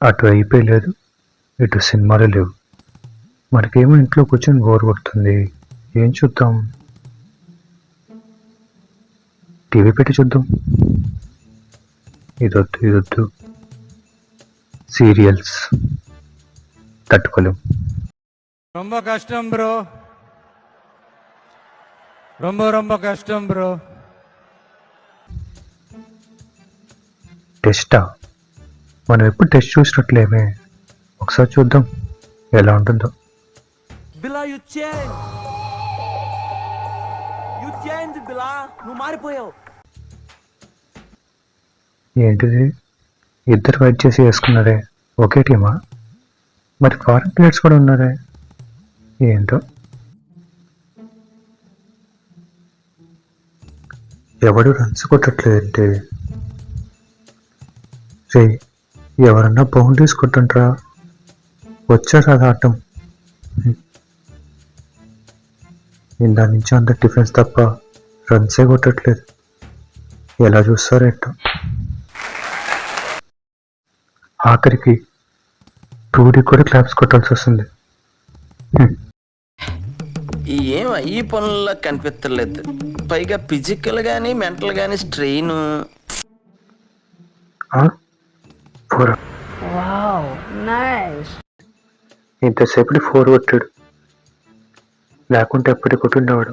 అటు ఐపీఎల్ లేదు, ఇటు సినిమాలు లేవు. మనకేమో ఇంట్లో కూర్చొని బోర్ కొడుతుంది. ఏం చూద్దాం? టీవీ పెట్టి చూద్దాం. ఇదొద్దు సీరియల్స్ తట్టుకోలేం. ரொம்ப కష్టం బ్రో, ரொம்ப కష్టం బ్రో. టెస్టా? మనం ఎప్పుడు టెస్ట్ చూసినట్లేమే. ఒకసారి చూద్దాం ఎలా ఉంటుందో. బిలా యు చేంజ్ బిలా, నువ్వు మారిపోయావు. ఏంటిది, ఇద్దరు వెయిట్ చేసి వేసుకున్నారే, ఒకే టీమా? మరి ఫారెన్ ప్లేయర్స్ కూడా ఉన్నారే, ఏంటో. ఎవడు రన్స్ కొట్టట్లేదంటే రే, ఎవరన్నా బౌండరీస్ కొట్టంట్రా. వచ్చారు అది ఆటం. ఇందా నుంచి అంత డిఫెన్స్ తప్ప రన్సే కొట్టట్లేదు. ఎలా చూస్తారేంటో. ఆఖరికి 2D కూడా క్లాప్స్ కొట్టాల్సి వస్తుంది. ఏం ఈ పనుల్లో కనిపించలేదు. పైగా ఫిజికల్ గానీ మెంటల్ గానీ స్ట్రెయిన్. ఇంతసేపటి 4 కొట్టాడు, లేకుంటే ఎప్పటి కొట్టుండేవాడు.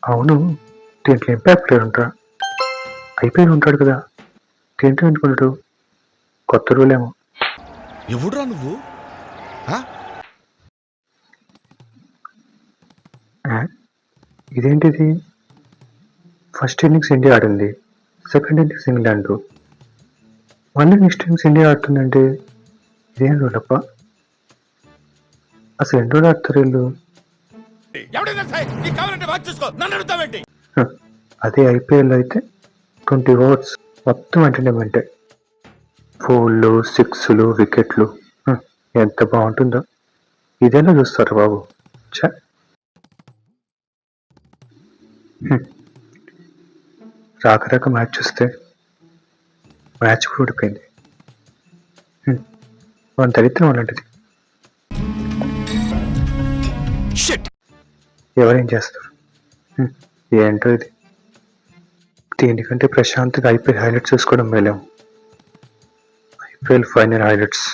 అవును, దీంట్లో ఇంపాక్ట్ ప్లేయర్ ఉంటారా? ఐపీఎల్ ఉంటాడు కదా, దీంట్లో ఎందుకుంటాడు? కొత్త రూల్ ఏమో. ఎవడురా నువ్వు? ఇదేంటిది? ఫస్ట్ ఇన్నింగ్స్ ఇండియా ఆడింది, సెకండ్ ఇన్నింగ్స్ ఇంగ్లాండ్, మళ్ళీ నెక్స్ట్ ఇన్నింగ్స్ ఇండియా ఆడుతుందంటే ఇదేం రూల్ అప్ప? అసలు ఎన్ని రోజులు ఆడతారు వీళ్ళు? అదే ఐపీఎల్ అయితే 20 ఓవర్స్ మొత్తం ఎంటర్టైన్మెంటే. 4లు 6లు వికెట్లు, ఎంత బాగుంటుందో. ఇదేనా చూస్తారు బాబు? రాక మ్యాచ్ చూస్తే మ్యాచ్ కూడా ఓడిపోయింది. మన దరిద్రం అలాంటిది. ఎవరేం చేస్తారు? ఏంటో ఇది. దీనికంటే ప్రశాంత్గా ఐపీఎల్ హైలైట్స్ చూసుకోవడం మేలేము. IPL final highlights.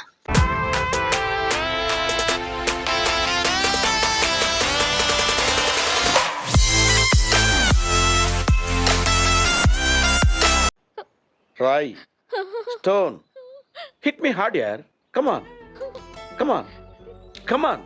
Roy stone hit me hard యార్. Come on.